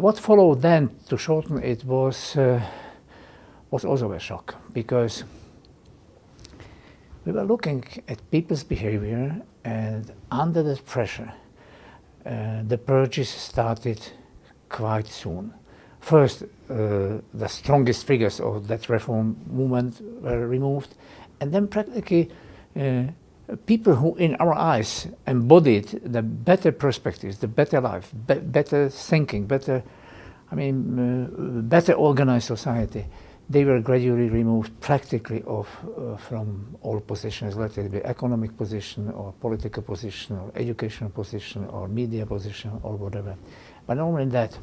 What followed then, to shorten it, was also a shock, because we were looking at people's behavior, and under that pressure, the purges started quite soon. First, the strongest figures of that reform movement were removed, and then practically people who, in our eyes, embodied the better perspectives, the better life, better thinking, better organized society, they were gradually removed practically from all positions, let it be economic position or political position or educational position or media position or whatever. But not only that,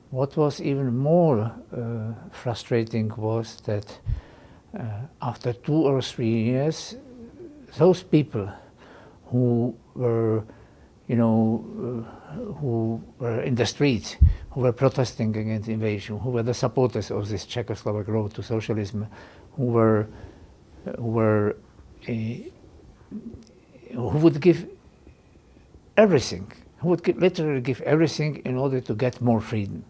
what was even more frustrating was that after 2 or 3 years, those people who were, who were in the streets, who were protesting against invasion, who were the supporters of this Czechoslovak road to socialism, who would give everything, who would literally give everything in order to get more freedom.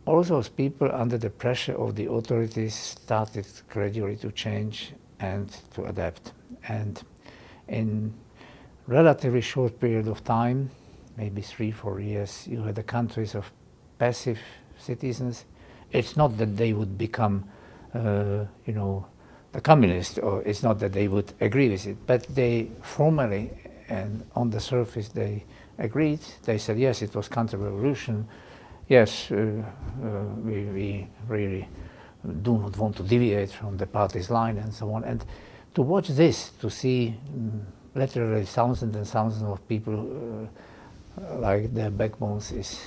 All those people, under the pressure of the authorities, started gradually to change and to adapt. And in relatively short period of time, maybe 3-4 years, you had the countries of passive citizens. It's not that they would become, the communists, or it's not that they would agree with it, but they formally and on the surface they agreed. They said, yes, it was counter-revolution. Yes, we really do not want to deviate from the party's line and so on. And to watch this, to see literally thousands and thousands of people like their backbones is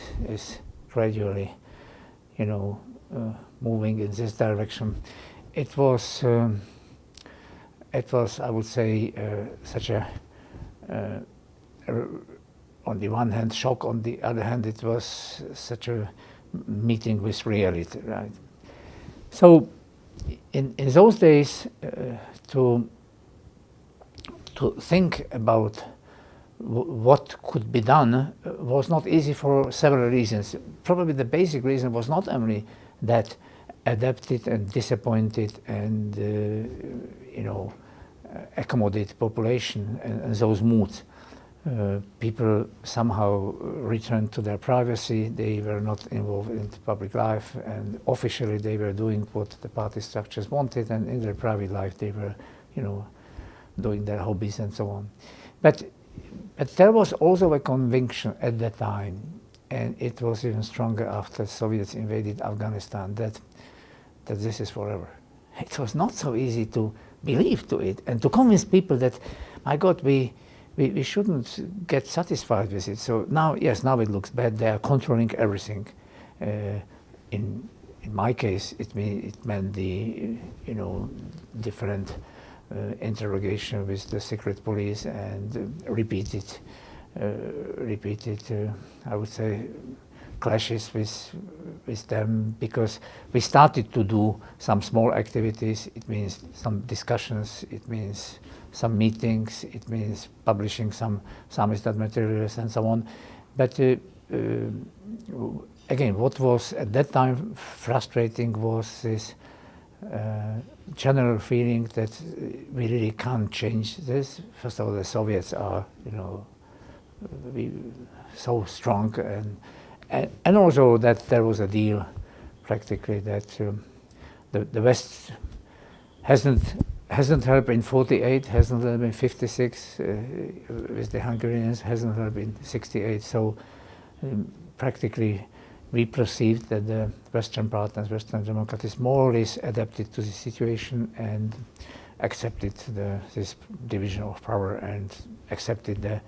gradually, moving in this direction. It was, I would say, such a, on the one hand, shock. On the other hand, it was such a meeting with reality, right? So, in those days, to think about what could be done was not easy for several reasons. Probably the basic reason was not only that adapted and disappointed and accommodated population and those moods. People somehow returned to their privacy. They were not involved in public life, and officially they were doing what the party structures wanted, and in their private life they were, doing their hobbies and so on. But there was also a conviction at that time, and it was even stronger after Soviets invaded Afghanistan, that this is forever. It was not so easy to believe to it and to convince people that, my God, we shouldn't get satisfied with it. So now, yes, now it looks bad. They are controlling everything. In my case, it meant the different interrogation with the secret police and repeated, I would say, clashes with them, because we started to do some small activities. It means some discussions. It means some meetings. It means publishing some samizdat materials and so on. But again, what was at that time frustrating was this general feeling that we really can't change this. First of all, the Soviets are, so strong, and also that there was a deal, practically, that the West hasn't helped in 48, hasn't helped in 56 with the Hungarians, hasn't helped in 68. So practically, we perceived that the Western partners, Western democracies, more or less adapted to the situation and accepted this division of power and accepted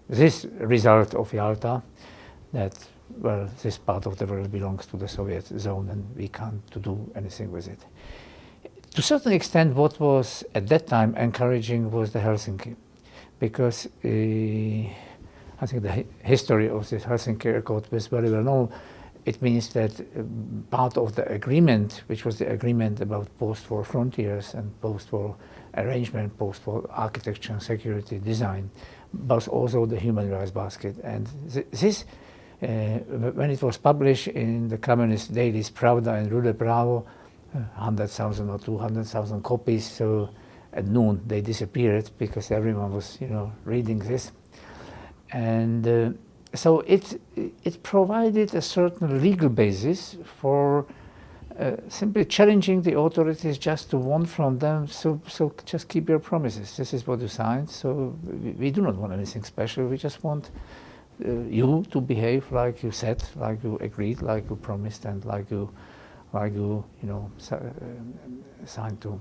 this result of Yalta, that, well, this part of the world belongs to the Soviet zone and we can't do anything with it. To a certain extent, what was at that time encouraging was the Helsinki, because I think the history of this Helsinki Accord was very well known. It means that part of the agreement, which was the agreement about post-war frontiers and post-war arrangement, post-war architecture and security design, was also the human rights basket. And this When it was published in the communist dailies Pravda and Rude Bravo, 100,000 or 200,000 copies, so at noon they disappeared because everyone was, reading this. And so it provided a certain legal basis for simply challenging the authorities, just to want from them, so just keep your promises. This is what you signed, so we do not want anything special. We just want you to behave like you said, like you agreed, like you promised, and like you signed to.